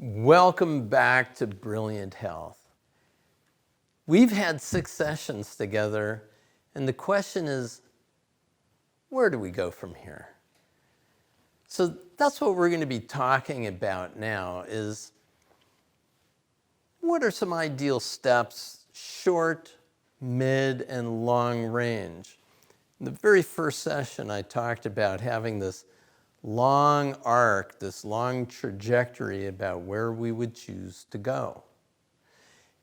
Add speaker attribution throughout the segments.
Speaker 1: Welcome back to Brilliant Health. We've had 6 sessions together, and the question is, where do we go from here? So that's what we're going to be talking about now is what are some ideal steps, short, mid, and long range? In the very first session, I talked about having this long arc, this long trajectory about where we would choose to go.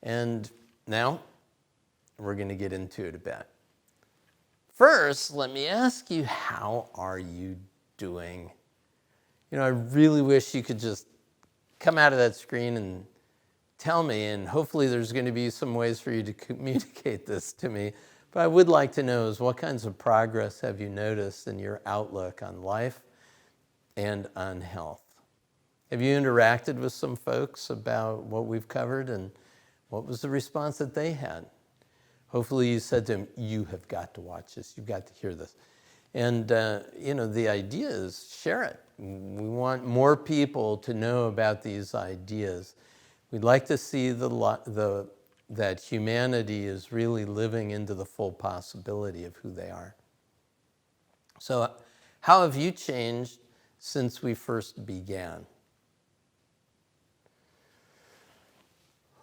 Speaker 1: And now we're going to get into it a bit. First, let me ask you, how are you doing? I really wish you could just come out of that screen and tell me, and hopefully there's going to be some ways for you to communicate this to me. But I would like to know is what kinds of progress have you noticed in your outlook on life and on health? Have you interacted with some folks about what we've covered, and what was the response that they had? Hopefully you said to them, you have got to watch this, you've got to hear this. And the idea is share it. We want more people to know about these ideas. We'd like to see that humanity is really living into the full possibility of who they are. So how have you changed since we first began?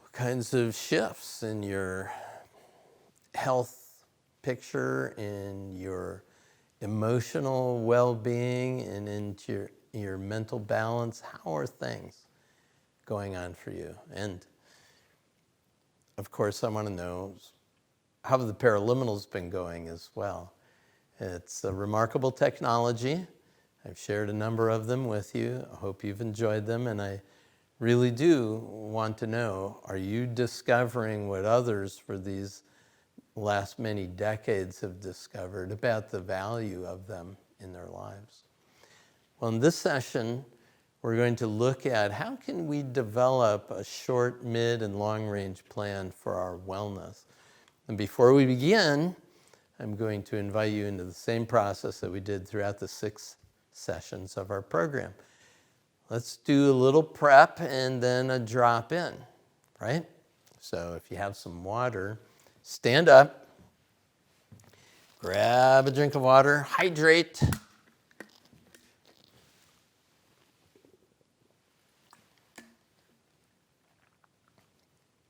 Speaker 1: What kinds of shifts in your health picture, in your emotional well-being, and into your mental balance? How are things going on for you? And of course, I want to know how the Paraliminal's been going as well. It's a remarkable technology. I've shared a number of them with you. I hope you've enjoyed them, and I really do want to know, are you discovering what others for these last many decades have discovered about the value of them in their lives? Well, in this session, we're going to look at how can we develop a short, mid, and long-range plan for our wellness. And before we begin, I'm going to invite you into the same process that we did throughout the 6 sessions of our program. Let's do a little prep and then a drop in, right? So if you have some water, stand up, grab a drink of water, hydrate. Do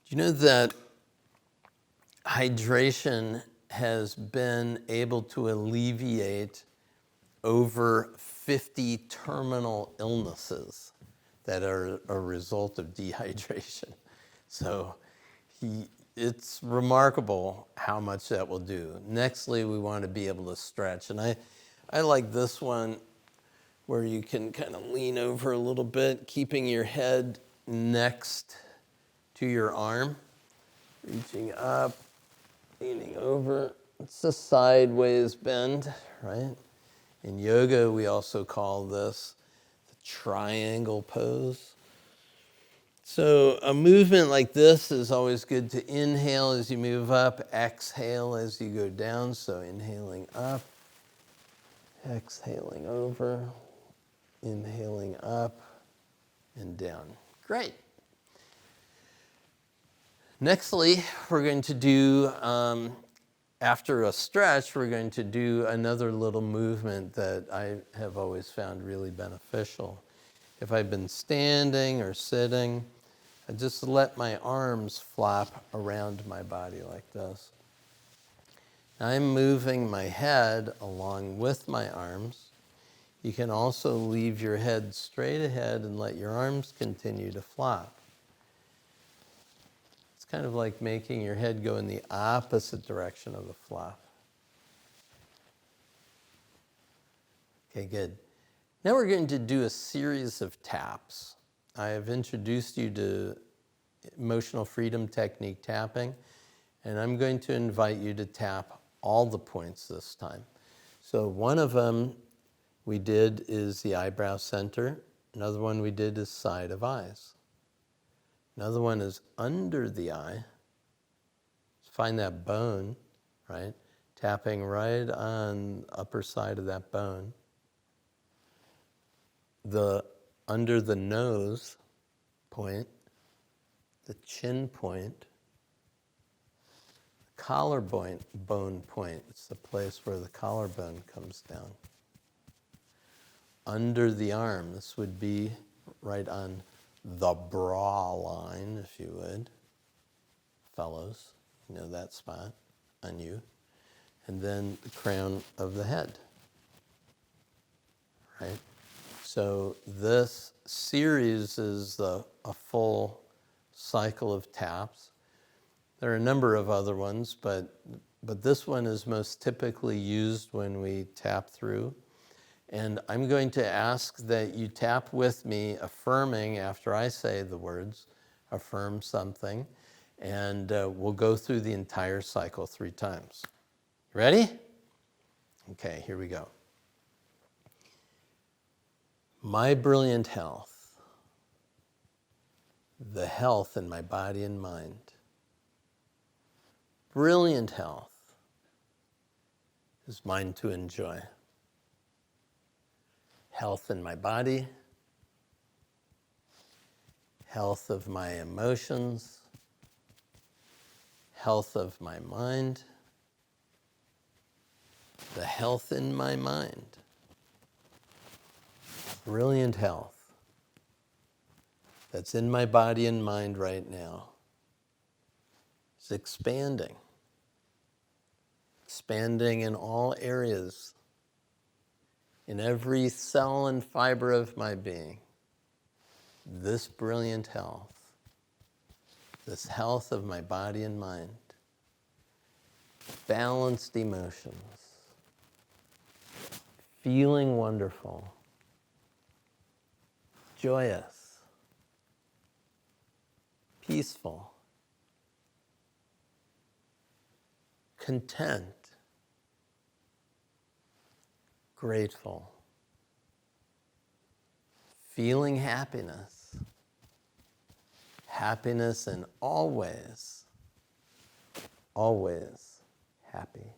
Speaker 1: you know that hydration has been able to alleviate over 50 terminal illnesses that are a result of dehydration? So it's remarkable how much that will do. Nextly, we want to be able to stretch. And I like this one where you can kind of lean over a little bit, keeping your head next to your arm, reaching up, leaning over. It's a sideways bend, right? In yoga, we also call this the triangle pose. So a movement like this is always good to inhale as you move up, exhale as you go down. So inhaling up, exhaling over, inhaling up and down. Great. Nextly, we're going to do, after a stretch, we're going to do another little movement that I have always found really beneficial. If I've been standing or sitting, I just let my arms flop around my body like this. I'm moving my head along with my arms. You can also leave your head straight ahead and let your arms continue to flop. It's kind of like making your head go in the opposite direction of the flop. Okay, good. Now we're going to do a series of taps. I have introduced you to emotional freedom technique tapping, and I'm going to invite you to tap all the points this time. So one of them we did is the eyebrow center. Another one we did is side of eyes. Another one is under the eye. Find that bone, right? Tapping right on the upper side of that bone. Under the nose, point, the chin point, collarbone point. It's the place where the collarbone comes down. Under the arm, this would be right on the bra line, if you would. Fellows, you know that spot on you. And then the crown of the head, right? So this series is a full cycle of taps. There are a number of other ones, but this one is most typically used when we tap through. And I'm going to ask that you tap with me, affirming after I say the words, affirm something, and we'll go through the entire cycle 3 times. Ready? Okay, here we go. My brilliant health, the health in my body and mind. Brilliant health is mine to enjoy. Health in my body, health of my emotions, health of my mind, the health in my mind. Brilliant health that's in my body and mind right now. It's expanding in all areas, in every cell and fiber of my being. This brilliant health, this health of my body and mind, balanced emotions, feeling wonderful, joyous, peaceful, content, grateful, feeling happiness, happiness in all ways, always happy.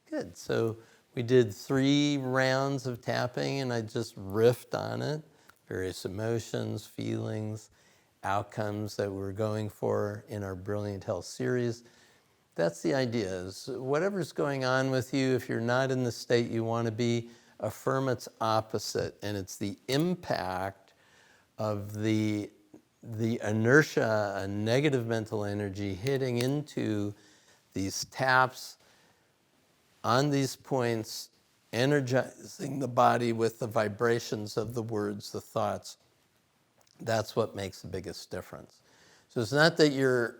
Speaker 1: Good. So we did 3 rounds of tapping, and I just riffed on it, various emotions, feelings, outcomes that we're going for in our Brilliant Health series. That's the idea, is whatever's going on with you, if you're not in the state you want to be, affirm its opposite. And it's the impact of the inertia, a negative mental energy hitting into these taps on these points, energizing the body with the vibrations of the words, the thoughts. That's what makes the biggest difference. So it's not that you're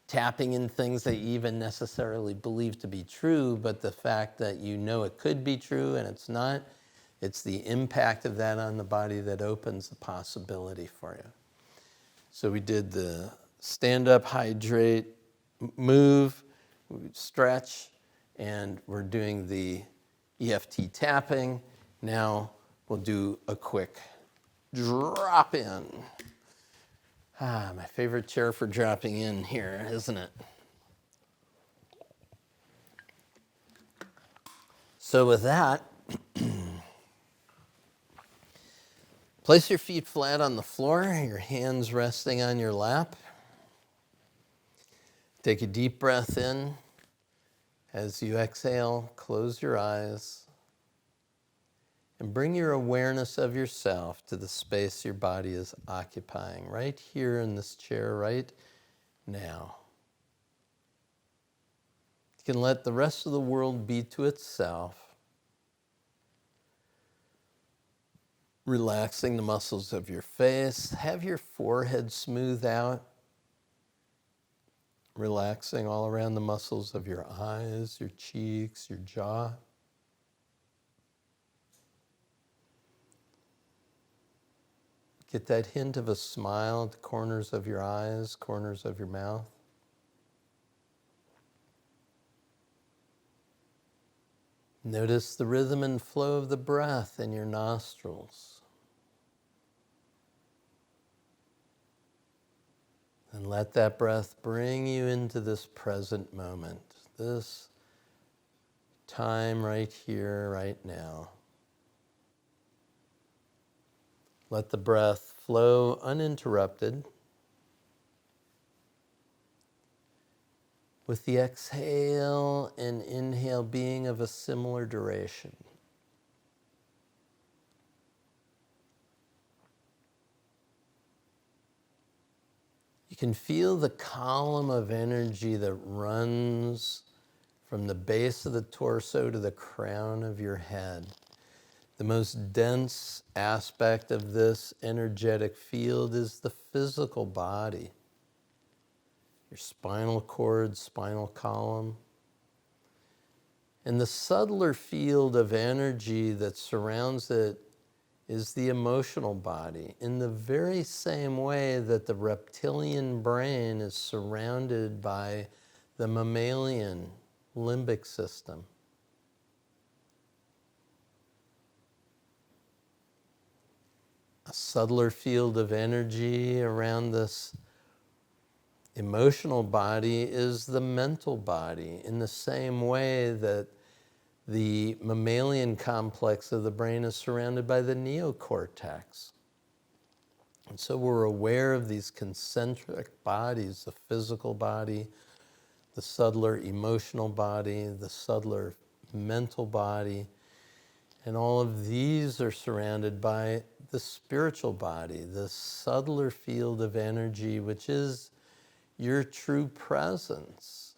Speaker 1: tapping in things that you even necessarily believe to be true, but the fact that you know it could be true and it's not, it's the impact of that on the body that opens the possibility for you. So we did the stand up, hydrate, move, stretch, and we're doing the EFT tapping. Now we'll do a quick drop in. My favorite chair for dropping in here, isn't it? So with that, place your feet flat on the floor, your hands resting on your lap. Take a deep breath in. As you exhale, close your eyes and bring your awareness of yourself to the space your body is occupying, right here in this chair, right now. You can let the rest of the world be to itself, relaxing the muscles of your face. Have your forehead smooth out, relaxing all around the muscles of your eyes, your cheeks, your jaw. Get that hint of a smile at the corners of your eyes, corners of your mouth. Notice the rhythm and flow of the breath in your nostrils. And let that breath bring you into this present moment, this time right here, right now. Let the breath flow uninterrupted, with the exhale and inhale being of a similar duration. You can feel the column of energy that runs from the base of the torso to the crown of your head. The most dense aspect of this energetic field is the physical body. Your spinal cord, spinal column. And the subtler field of energy that surrounds it is the emotional body, in the very same way that the reptilian brain is surrounded by the mammalian limbic system. A subtler field of energy around this emotional body is the mental body, in the same way that the mammalian complex of the brain is surrounded by the neocortex. And so we're aware of these concentric bodies, the physical body, the subtler emotional body, the subtler mental body, and all of these are surrounded by the spiritual body, the subtler field of energy, which is your true presence,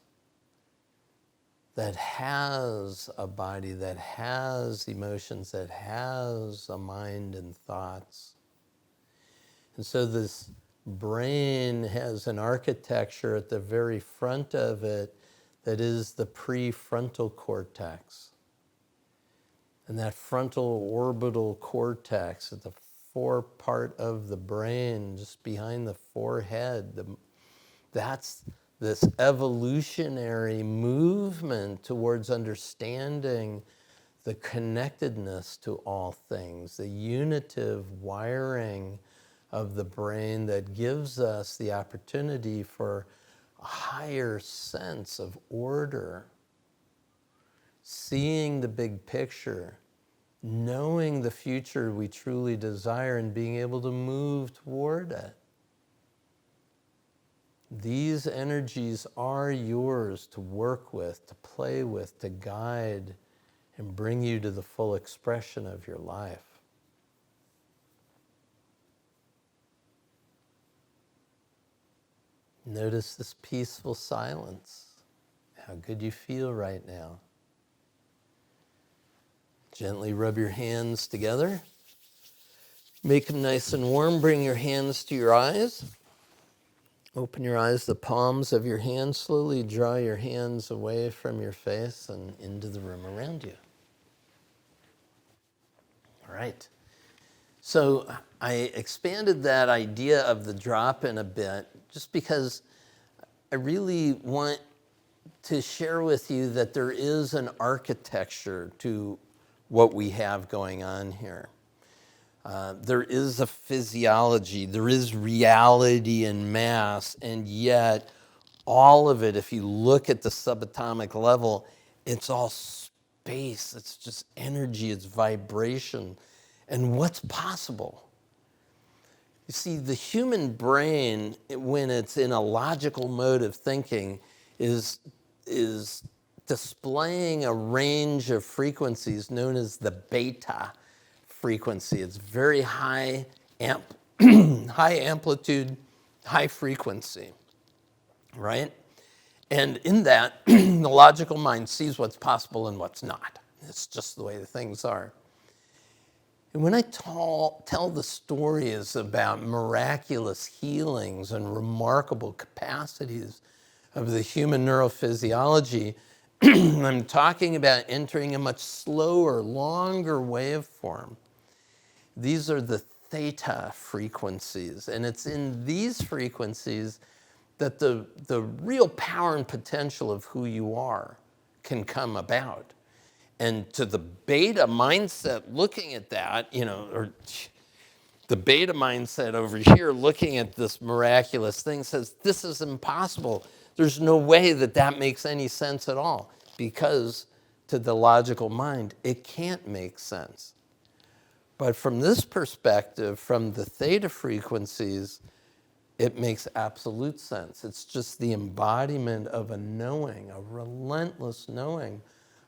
Speaker 1: that has a body, that has emotions, that has a mind and thoughts. And so this brain has an architecture at the very front of it that is the prefrontal cortex. And that frontal orbital cortex at the forepart of the brain, just behind the forehead, that's this evolutionary movement towards understanding the connectedness to all things, the unitive wiring of the brain that gives us the opportunity for a higher sense of order, seeing the big picture, knowing the future we truly desire and being able to move toward it. These energies are yours to work with, to play with, to guide, and bring you to the full expression of your life. Notice this peaceful silence, how good you feel right now. Gently rub your hands together. Make them nice and warm. Bring your hands to your eyes. Open your eyes, the palms of your hands. Slowly draw your hands away from your face and into the room around you. All right. So I expanded that idea of the drop-in a bit just because I really want to share with you that there is an architecture to what we have going on here. There is a physiology, there is reality and mass, and yet all of it, if you look at the subatomic level, it's all space, it's just energy, it's vibration. And what's possible? You see, the human brain, when it's in a logical mode of thinking, is displaying a range of frequencies known as the beta frequency. It's very high high amplitude, high frequency, right? And in that, the logical mind sees what's possible and what's not. It's just the way the things are. And when I tell the stories about miraculous healings and remarkable capacities of the human neurophysiology, I'm talking about entering a much slower, longer waveform. These are the theta frequencies, and it's in these frequencies that the real power and potential of who you are can come about. And to the beta mindset looking at that, or the beta mindset over here looking at this miraculous thing says, this is impossible. There's no way that makes any sense at all, because to the logical mind, it can't make sense. But from this perspective, from the theta frequencies, it makes absolute sense. It's just the embodiment of a knowing, a relentless knowing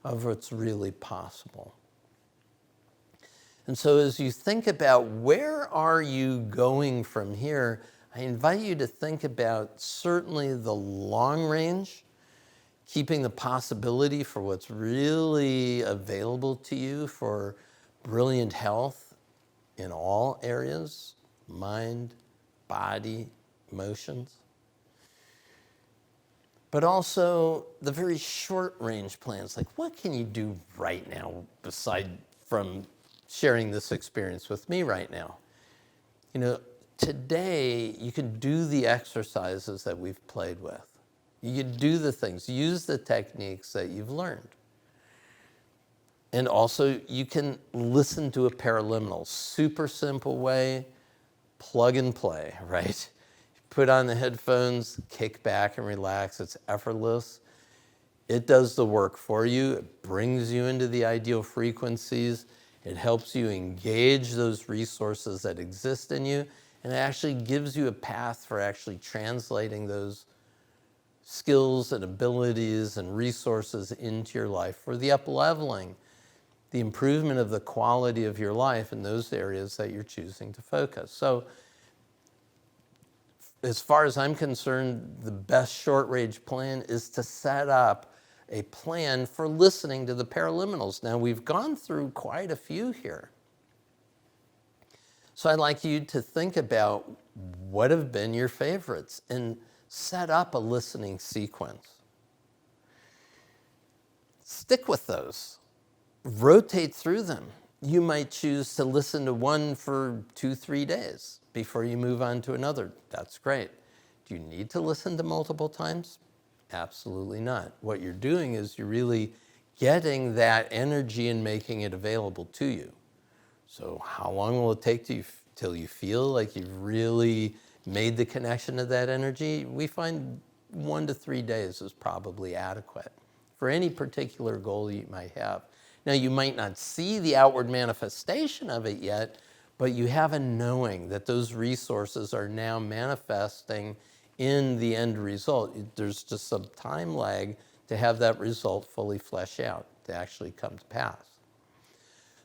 Speaker 1: of what's really possible. And so as you think about where are you going from here, I invite you to think about certainly the long range, keeping the possibility for what's really available to you for brilliant health in all areas, mind, body, emotions. But also the very short range plans, like what can you do right now aside from sharing this experience with me right now? You know, today you can do the exercises that we've played with. You can do the things, use the techniques that you've learned. And also you can listen to a paraliminal, super simple way, plug and play, right? Put on the headphones, kick back and relax. It's effortless. It does the work for you. It brings you into the ideal frequencies. It helps you engage those resources that exist in you. And it actually gives you a path for actually translating those skills and abilities and resources into your life for the up-leveling, the improvement of the quality of your life in those areas that you're choosing to focus. So as far as I'm concerned, the best short-range plan is to set up a plan for listening to the paraliminals. Now, we've gone through quite a few here. So I'd like you to think about what have been your favorites and set up a listening sequence. Stick with those. Rotate through them. You might choose to listen to one for 2-3 days before you move on to another. That's great. Do you need to listen to multiple times? Absolutely not. What you're doing is you're really getting that energy and making it available to you. So how long will it take till you feel like you've really made the connection to that energy? We find 1 to 3 days is probably adequate for any particular goal you might have. Now, you might not see the outward manifestation of it yet, but you have a knowing that those resources are now manifesting in the end result. There's just some time lag to have that result fully flesh out, to actually come to pass.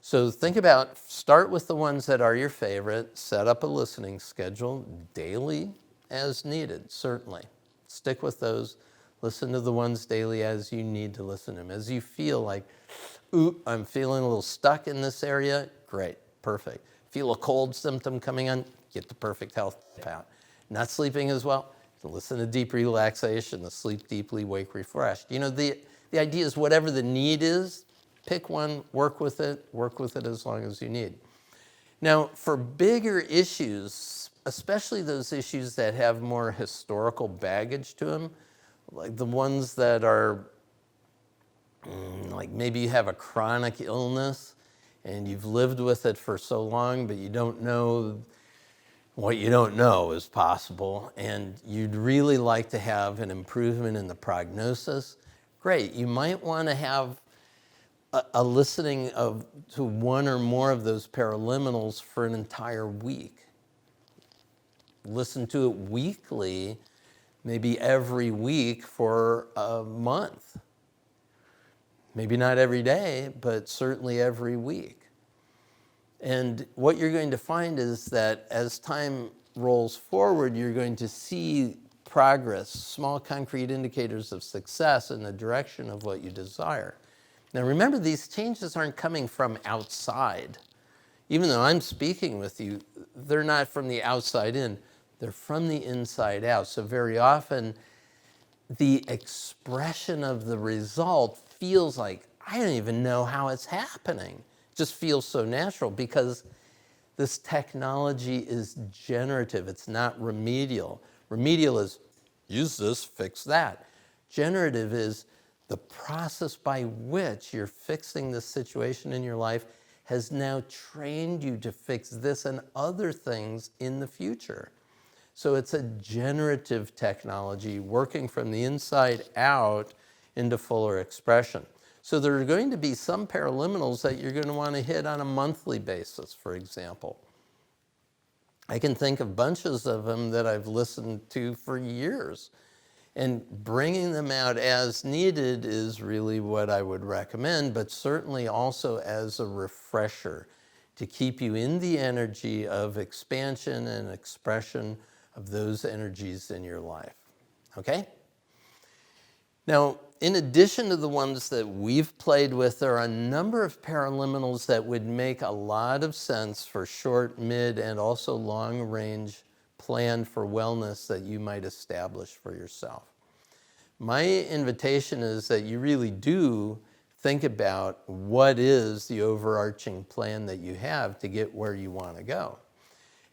Speaker 1: So think about, start with the ones that are your favorite, set up a listening schedule, daily as needed, certainly. Stick with those. Listen to the ones daily as you need to listen to them. As you feel like, ooh, I'm feeling a little stuck in this area, great, perfect. Feel a cold symptom coming on, get the perfect health tip out. Not sleeping as well, listen to deep relaxation, the sleep deeply, wake refreshed. You know, the idea is whatever the need is, pick one, work with it as long as you need. Now, for bigger issues, especially those issues that have more historical baggage to them, like the ones that are, like maybe you have a chronic illness and you've lived with it for so long, but you don't know what you don't know is possible, and you'd really like to have an improvement in the prognosis, great. You might want to have a listening to one or more of those paraliminals for an entire week. Listen to it weekly, maybe every week for a month. Maybe not every day, but certainly every week. And what you're going to find is that as time rolls forward, you're going to see progress, small concrete indicators of success in the direction of what you desire. Now remember, these changes aren't coming from outside. Even though I'm speaking with you, they're not from the outside in, they're from the inside out. So very often, the expression of the result feels like, I don't even know how it's happening. Just feels so natural because this technology is generative. It's not remedial. Remedial is use this, fix that. Generative is the process by which you're fixing this situation in your life has now trained you to fix this and other things in the future. So it's a generative technology working from the inside out into fuller expression. So there are going to be some paraliminals that you're going to want to hit on a monthly basis, for example. I can think of bunches of them that I've listened to for years. And bringing them out as needed is really what I would recommend, but certainly also as a refresher to keep you in the energy of expansion and expression of those energies in your life. Okay? Now, in addition to the ones that we've played with, there are a number of paraliminals that would make a lot of sense for short, mid, and also long-range plan for wellness that you might establish for yourself. My invitation is that you really do think about what is the overarching plan that you have to get where you want to go.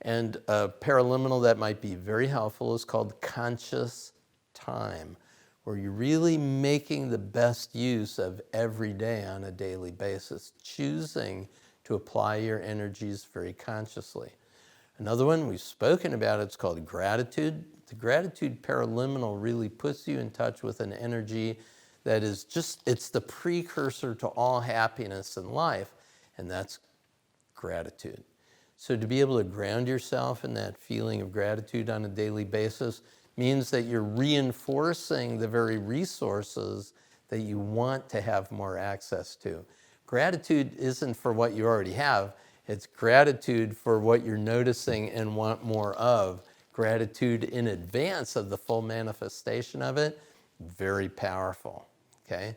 Speaker 1: And a paraliminal that might be very helpful is called conscious time, where you're really making the best use of every day on a daily basis, choosing to apply your energies very consciously. Another one we've spoken about, it's called gratitude. The gratitude paraliminal really puts you in touch with an energy that is it's the precursor to all happiness in life, and that's gratitude. So to be able to ground yourself in that feeling of gratitude on a daily basis means that you're reinforcing the very resources that you want to have more access to. Gratitude isn't for what you already have, it's gratitude for what you're noticing and want more of. Gratitude in advance of the full manifestation of it, very powerful, okay?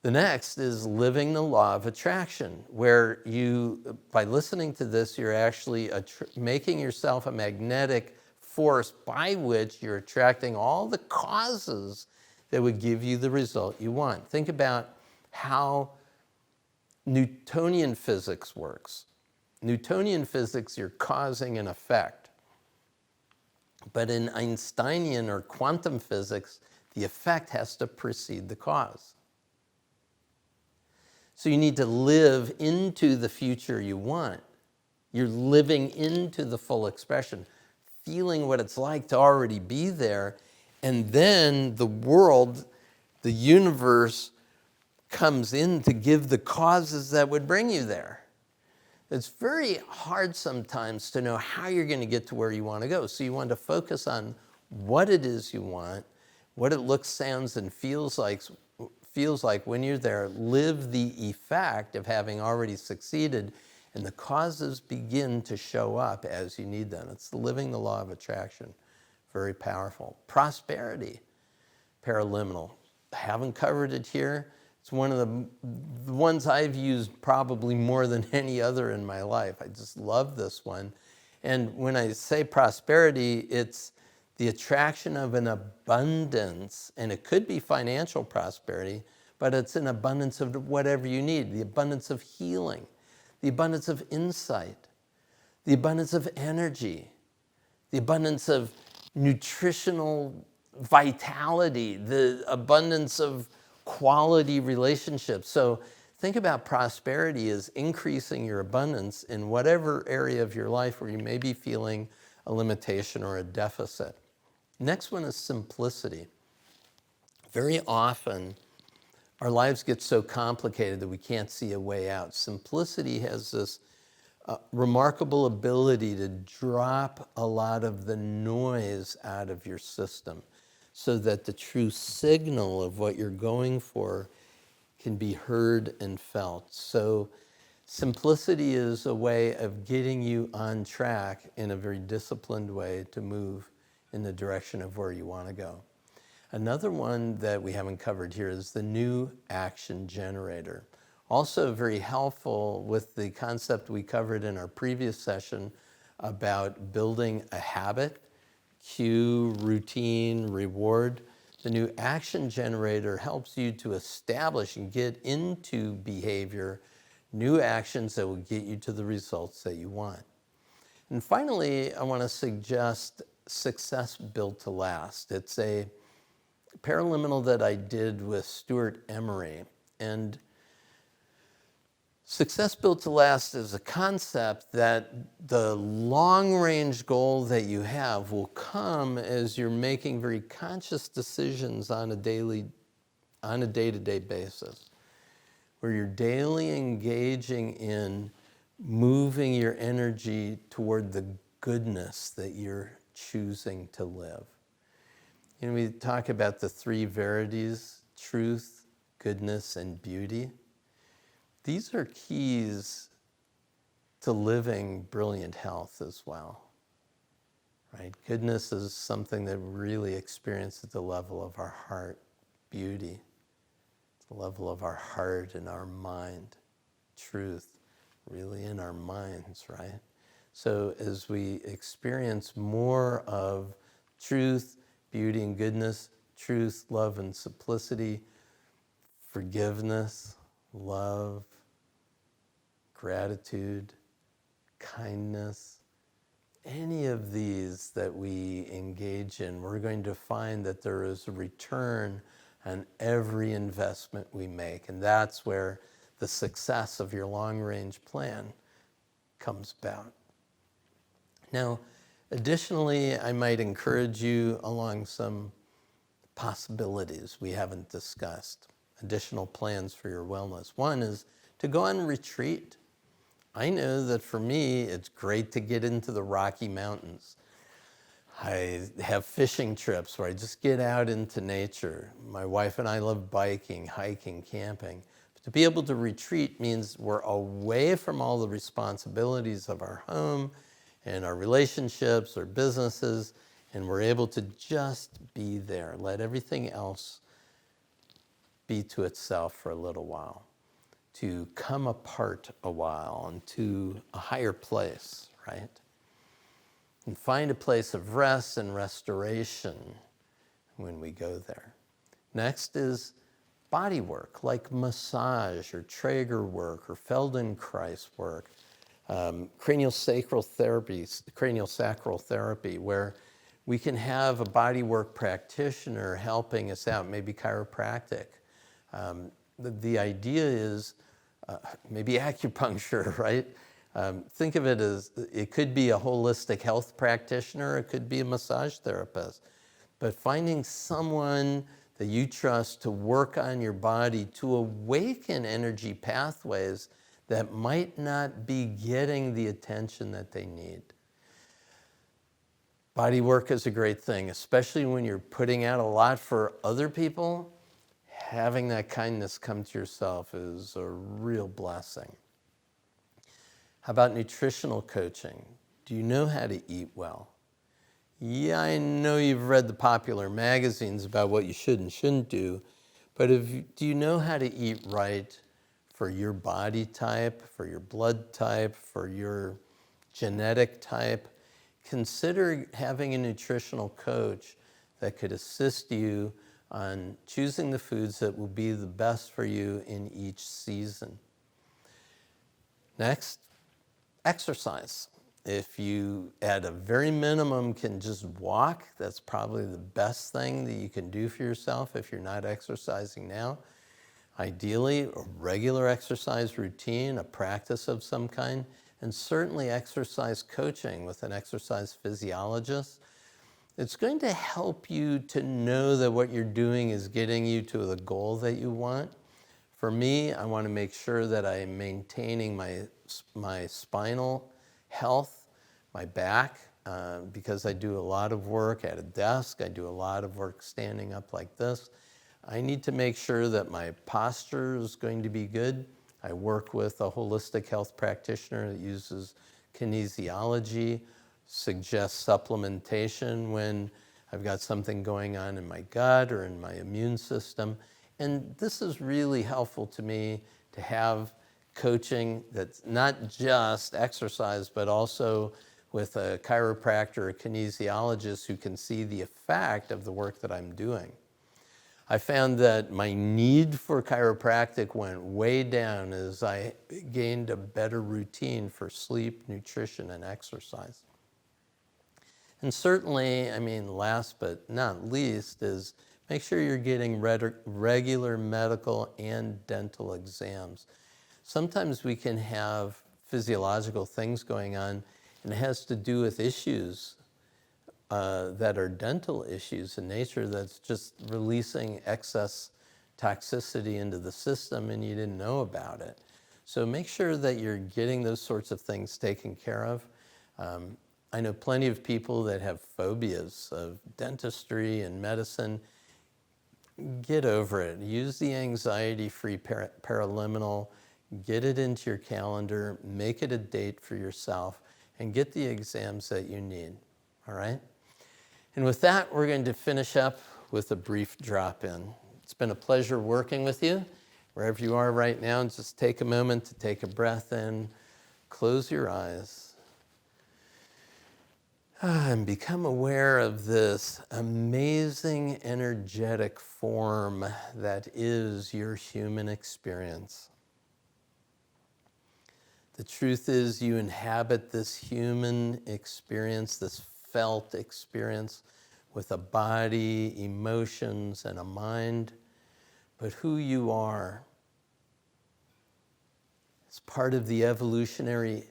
Speaker 1: The next is living the law of attraction, where you, by listening to this, you're actually making yourself a magnetic force by which you're attracting all the causes that would give you the result you want. Think about how Newtonian physics works. Newtonian physics, you're causing an effect. But in Einsteinian or quantum physics, the effect has to precede the cause. So you need to live into the future you want. You're living into the full expression, feeling what it's like to already be there, and then the world, the universe, comes in to give the causes that would bring you there. It's very hard sometimes to know how you're going to get to where you want to go. So you want to focus on what it is you want, what it looks, sounds, and feels like when you're there. Live the effect of having already succeeded, and the causes begin to show up as you need them. It's living the law of attraction. Very powerful. Prosperity, paraliminal. I haven't covered it here. It's one of the ones I've used probably more than any other in my life. I just love this one. And when I say prosperity, it's the attraction of an abundance, and it could be financial prosperity, but it's an abundance of whatever you need, the abundance of healing, the abundance of insight, the abundance of energy, the abundance of nutritional vitality, the abundance of quality relationships. So think about prosperity as increasing your abundance in whatever area of your life where you may be feeling a limitation or a deficit. Next one is simplicity. Very often, our lives get so complicated that we can't see a way out. Simplicity has this remarkable ability to drop a lot of the noise out of your system, so that the true signal of what you're going for can be heard and felt. So simplicity is a way of getting you on track in a very disciplined way to move in the direction of where you want to go. Another one that we haven't covered here is the new action generator. Also very helpful with the concept we covered in our previous session about building a habit, cue, routine, reward. The new action generator helps you to establish and get into behavior new actions that will get you to the results that you want. And finally, I want to suggest Success Built to Last. It's a paraliminal that I did with Stuart Emery. And Success Built to Last is a concept that the long-range goal that you have will come as you're making very conscious decisions on a day-to-day basis. where you're daily engaging in moving your energy toward the goodness that you're choosing to live. You know, we talk about the three verities: truth, goodness, and beauty. These are keys to living brilliant health as well, right? Goodness is something that we really experience at the level of our heart. Beauty, the level of our heart and our mind. Truth, really in our minds, right? So as we experience more of truth, beauty, and goodness, truth, love, and simplicity, forgiveness, love, gratitude, kindness, any of these that we engage in, we're going to find that there is a return on every investment we make. And that's where the success of your long-range plan comes about. Now, additionally, I might encourage you along some possibilities we haven't discussed, additional plans for your wellness. One is to go on retreat. I know that for me, it's great to get into the Rocky Mountains. I have fishing trips where I just get out into nature. My wife and I love biking, hiking, camping. But to be able to retreat means we're away from all the responsibilities of our home and our relationships, our businesses, and we're able to just be there, let everything else be to itself for a little while, to come apart a while into a higher place, right? And find a place of rest and restoration when we go there. Next is body work, like massage or Traeger work or Feldenkrais work, cranial sacral therapy, where we can have a body work practitioner helping us out, maybe chiropractic. The idea is maybe acupuncture, right? Think of it as, it could be a holistic health practitioner, it could be a massage therapist, but finding someone that you trust to work on your body to awaken energy pathways that might not be getting the attention that they need. Body work is a great thing, especially when you're putting out a lot for other people. Having that kindness come to yourself is a real blessing. How about nutritional coaching? Do you know how to eat well? Yeah, I know you've read the popular magazines about what you should and shouldn't do, but do you know how to eat right for your body type, for your blood type, for your genetic type? Consider having a nutritional coach that could assist you on choosing the foods that will be the best for you in each season. Next, exercise. If you, at a very minimum, can just walk, that's probably the best thing that you can do for yourself if you're not exercising now. Ideally, a regular exercise routine, a practice of some kind, and certainly exercise coaching with an exercise physiologist. It's going to help you to know that what you're doing is getting you to the goal that you want. For me, I want to make sure that I'm maintaining my spinal health, my back, because I do a lot of work at a desk. I do a lot of work standing up like this. I need to make sure that my posture is going to be good. I work with a holistic health practitioner that uses kinesiology, suggests supplementation when I've got something going on in my gut or in my immune system. And this is really helpful to me to have coaching that's not just exercise, but also with a chiropractor or a kinesiologist who can see the effect of the work that I'm doing. I found that my need for chiropractic went way down as I gained a better routine for sleep, nutrition, and exercise. And certainly, I mean, last but not least is make sure you're getting regular medical and dental exams. Sometimes we can have physiological things going on, and it has to do with issues that are dental issues in nature that's just releasing excess toxicity into the system and you didn't know about it. So make sure that you're getting those sorts of things taken care of. I know plenty of people that have phobias of dentistry and medicine. Get over it. Use the anxiety-free Paraliminal. Get it into your calendar. Make it a date for yourself and get the exams that you need. All right? And with that, we're going to finish up with a brief drop-in. It's been a pleasure working with you. Wherever you are right now, just take a moment to take a breath in, close your eyes, and become aware of this amazing energetic form that is your human experience. The truth is you inhabit this human experience, this felt experience with a body, emotions, and a mind. But who you are is part of the evolutionary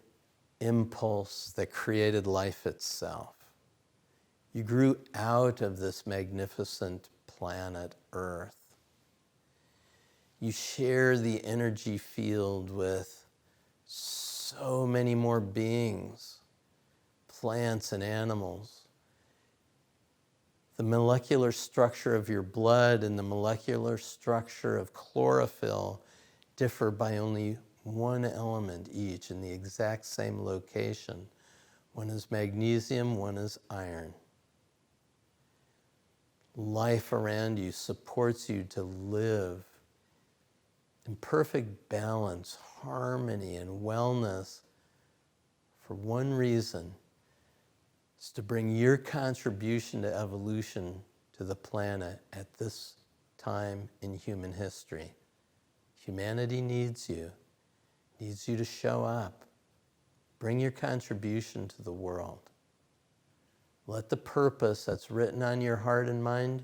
Speaker 1: impulse that created life itself. You grew out of this magnificent planet Earth. You share the energy field with so many more beings, plants and animals. The molecular structure of your blood and the molecular structure of chlorophyll differ by only one element each in the exact same location. One is magnesium, one is iron. Life around you supports you to live in perfect balance, harmony, and wellness for one reason. It's to bring your contribution to evolution to the planet at this time in human history. Humanity needs you to show up. Bring your contribution to the world. Let the purpose that's written on your heart and mind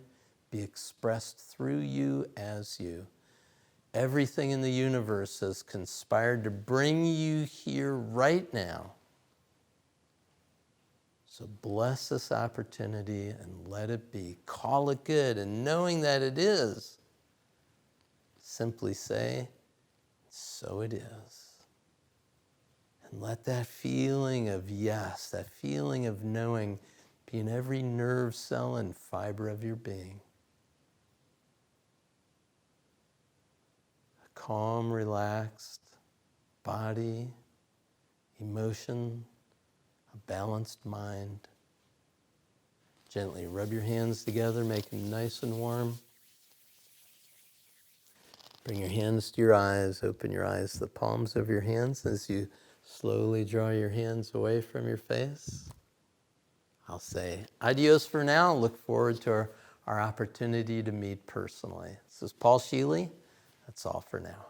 Speaker 1: be expressed through you as you. Everything in the universe has conspired to bring you here right now. So bless this opportunity and let it be. Call it good, and knowing that it is, simply say, so it is. And let that feeling of yes, that feeling of knowing be in every nerve cell and fiber of your being. A calm, relaxed body, emotion, a balanced mind. Gently rub your hands together, make them nice and warm. Bring your hands to your eyes, open your eyes to the palms of your hands as you slowly draw your hands away from your face. I'll say adios for now. Look forward to our opportunity to meet personally. This is Scheele. That's all for now.